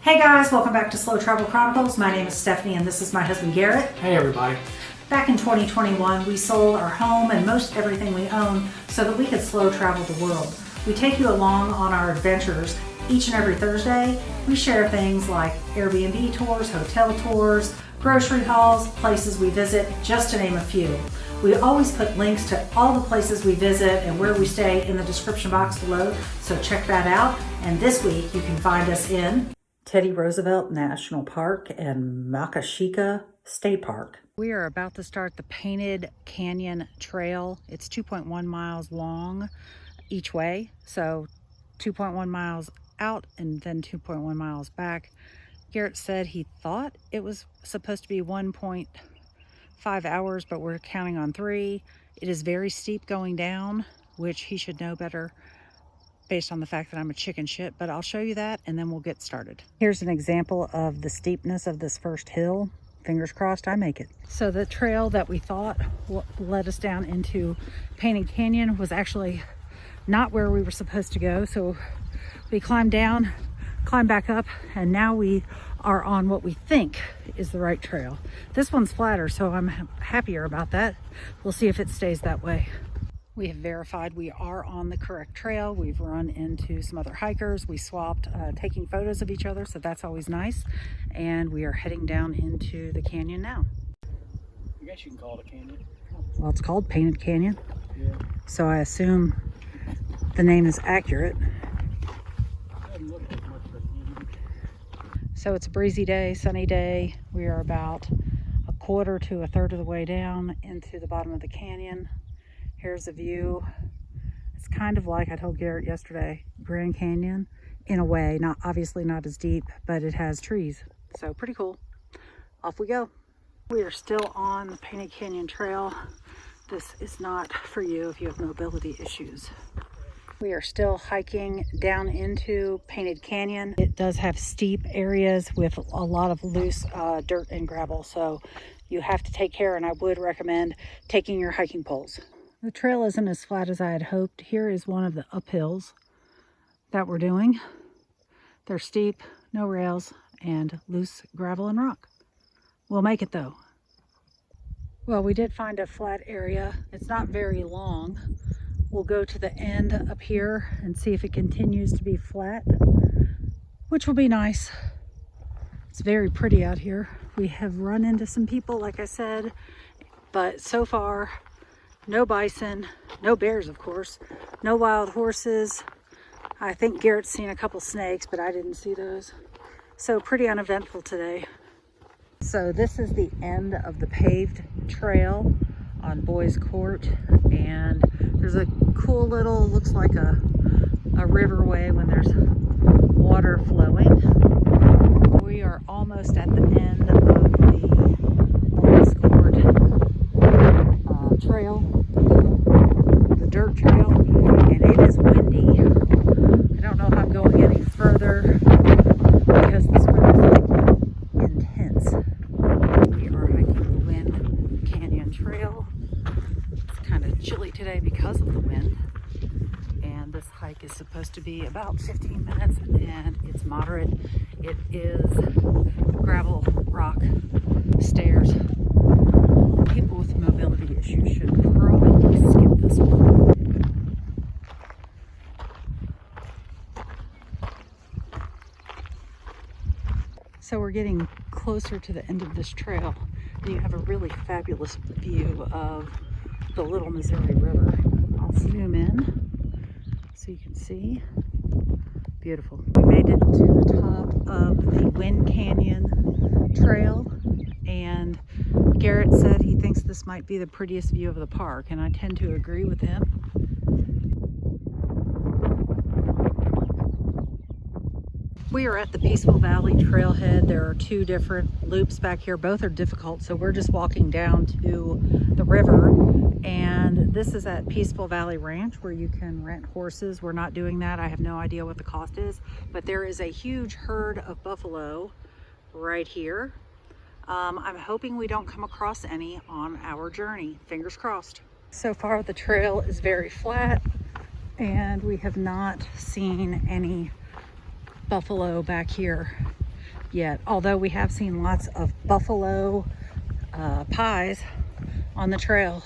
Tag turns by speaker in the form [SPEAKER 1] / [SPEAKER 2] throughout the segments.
[SPEAKER 1] Hey guys, welcome back to Slow Travel Chronicles. My name is Stephanie and this is my husband Garrett.
[SPEAKER 2] Hey everybody.
[SPEAKER 1] Back in 2021, we sold our home and most everything we own so that we could slow travel the world. We take you along on our adventures. Each and every Thursday, we share things like Airbnb tours, hotel tours, grocery hauls, places we visit, just to name a few. We always put links to all the places we visit and where we stay in the description box below, so check that out. And this week, you can find us in Teddy Roosevelt National Park and Makoshika State Park. We are about to start the Painted Canyon Trail. It's 2.1 miles long each way, so 2.1 miles out and then 2.1 miles back. Garrett said he thought it was supposed to be 1.5 hours, but we're counting on 3. It is very steep going down, which he should know better based on the fact that I'm a chicken shit, but I'll show you that and then we'll get started. Here's an example of the steepness of this first hill. Fingers crossed I make it. So the trail that we thought led us down into Painted Canyon was actually not where we were supposed to go. So we climbed down, climbed back up, and now we are on what we think is the right trail. This one's flatter, so I'm happier about that. We'll see if it stays that way. We have verified we are on the correct trail. We've run into some other hikers. We swapped taking photos of each other, so that's always nice. And we are heading down into the canyon now.
[SPEAKER 2] I guess you can call it a canyon.
[SPEAKER 1] Well, it's called Painted Canyon.
[SPEAKER 2] Yeah.
[SPEAKER 1] So I assume the name is accurate.
[SPEAKER 2] Doesn't look like much of a canyon.
[SPEAKER 1] So it's a breezy day, sunny day. We are about a quarter to a third of the way down into the bottom of the canyon. Here's a view. It's kind of like I told Garrett yesterday, Grand Canyon in a way, not obviously not as deep, but it has trees. So pretty cool. Off we go. We are still on the Painted Canyon Trail. This is not for you if you have mobility issues. We are still hiking down into Painted Canyon. It does have steep areas with a lot of loose dirt and gravel, so you have to take care, and I would recommend taking your hiking poles. The trail isn't as flat as I had hoped. Here is one of the uphills that we're doing. They're steep, no rails, and loose gravel and rock. We'll make it though. Well, we did find a flat area. It's not very long. We'll go to the end up here and see if it continues to be flat, which will be nice. It's very pretty out here. We have run into some people, like I said, but so far, no bison, no bears, of course, no wild horses. I think Garrett's seen a couple snakes, but I didn't see those. So pretty uneventful today. So this is the end of the paved trail on Boys Court, and there's a cool little, looks like a riverway when there's water flowing. We are almost at the end of the Boys Court trail, the dirt trail, and it is windy. I don't know if I'm going any further because this wind is like intense. We are hiking the Wind Canyon Trail. It's kind of chilly today because of the wind, and this hike is supposed to be about 15 minutes, and it's moderate. It is gravel, rock, stairs. People with mobility issues should probably skip this one. So we're getting closer to the end of this trail, and you have a really fabulous view of the Little Missouri River. I'll zoom in so you can see. Beautiful. We made it to the top of the Wind Canyon Trail, and Garrett said he thinks this might be the prettiest view of the park, and I tend to agree with him. We are at the Peaceful Valley Trailhead. There are 2 different loops back here. Both are difficult, so we're just walking down to the river. And this is at Peaceful Valley Ranch where you can rent horses. We're not doing that. I have no idea what the cost is, but there is a huge herd of buffalo right here. I'm hoping we don't come across any on our journey. Fingers crossed. So far the trail is very flat and we have not seen any buffalo back here. yet, although we have seen lots of buffalo pies on the trail.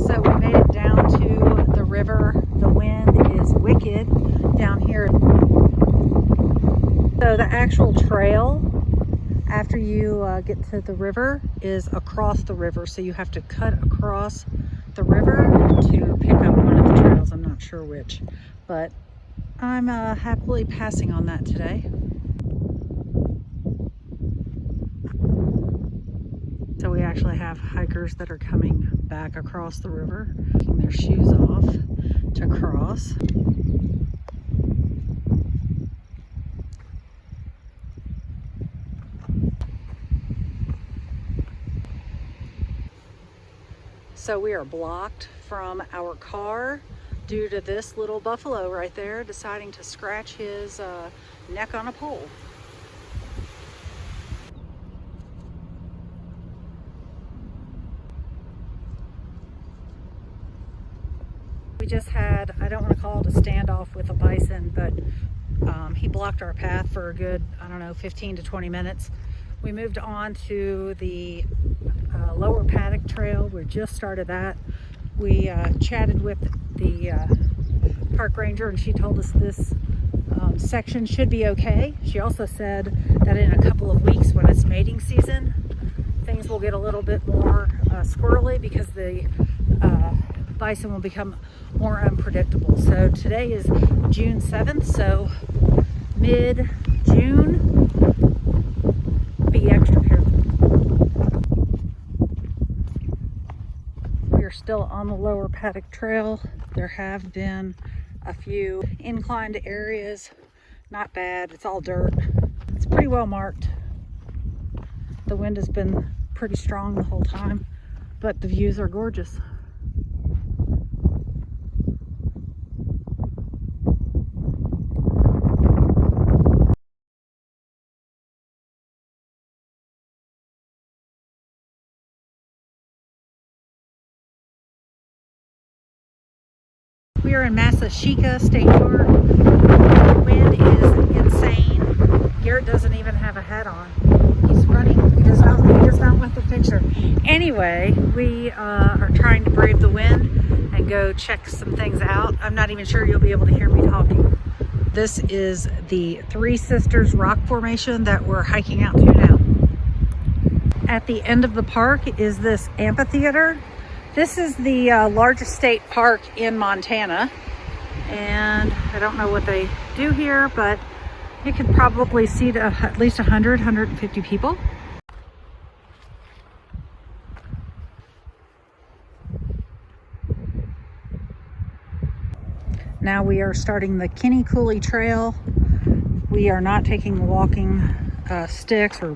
[SPEAKER 1] So we made it down to the river. The wind is wicked down here. So the actual trail after you get to the river is across the river. So you have to cut across the river to pick up one of the trails. I'm not sure which, but I'm happily passing on that today. So we actually have hikers that are coming back across the river, taking their shoes off to cross. So we are blocked from our car due to this little buffalo right there deciding to scratch his neck on a pole. We just had, I don't want to call it a standoff with a bison, but he blocked our path for a good, I don't know, 15 to 20 minutes. We moved on to the lower paddock trail. We just started that. We chatted with the park ranger, and she told us this section should be okay. She also said that in a couple of weeks, when it's mating season, things will get a little bit more squirrely because the bison will become more unpredictable. So today is June 7th, so mid-June, be extra careful. We are still on the lower paddock trail. There have been a few inclined areas. Not bad, it's all dirt. It's pretty well marked. The wind has been pretty strong the whole time, but the views are gorgeous. We are in Makoshika State Park. The wind is insane. Garrett doesn't even have a hat on. He's running. He does not want the picture. Anyway, we are trying to brave the wind and go check some things out. I'm not even sure you'll be able to hear me talking. This is the Three Sisters rock formation that we're hiking out to now. At the end of the park is this amphitheater. This is the largest state park in Montana, and I don't know what they do here, but it could probably seat at least 100, 150 people. Now we are starting the Kinney Coulee Trail. We are not taking the walking sticks or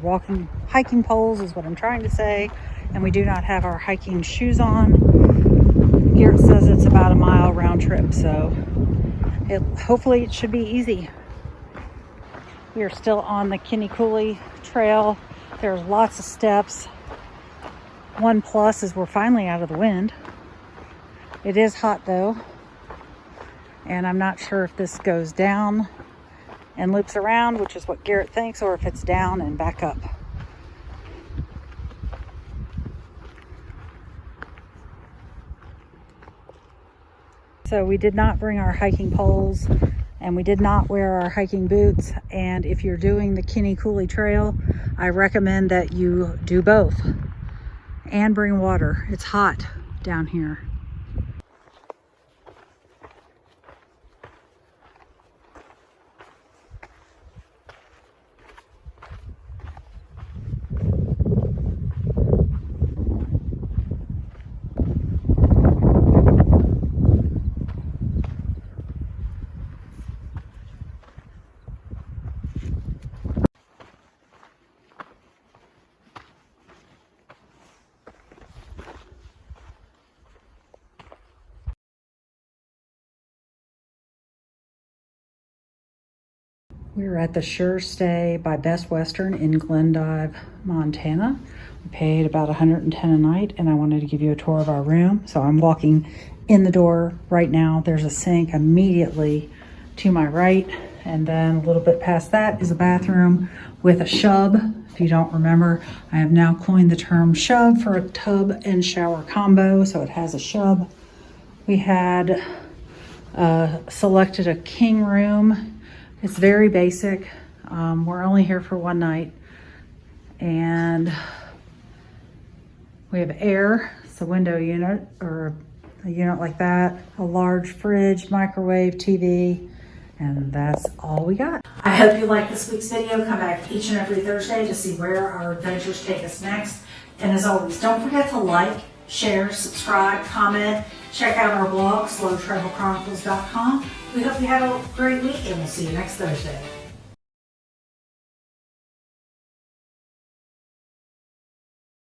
[SPEAKER 1] hiking poles is what I'm trying to say. And we do not have our hiking shoes on. Garrett says it's about a mile round trip, so hopefully it should be easy. We are still on the Kinney Coulee Trail. There's lots of steps. One plus is we're finally out of the wind. It is hot though, and I'm not sure if this goes down and loops around, which is what Garrett thinks, or if it's down and back up. So we did not bring our hiking poles, and we did not wear our hiking boots. And if you're doing the Kinney Coulee Trail, I recommend that you do both and bring water. It's hot down here. We're at the Sure Stay by Best Western in Glendive, Montana. We paid about $110 a night, and I wanted to give you a tour of our room. So I'm walking in the door right now. There's a sink immediately to my right, And then a little bit past that is a bathroom with a shub. If you don't remember, I have now coined the term shub for a tub and shower combo, so it has a shub. We had selected a king room. It's very basic. We're only here for one night. And we have air, it's a window unit or a unit like that, a large fridge, microwave, TV, and that's all we got. I hope you like this week's video. Come back each and every Thursday to see where our adventures take us next. And as always, don't forget to like, share, subscribe, comment, check out our blog, slowtravelchronicles.com. We hope you have a great week and we'll see you next Thursday.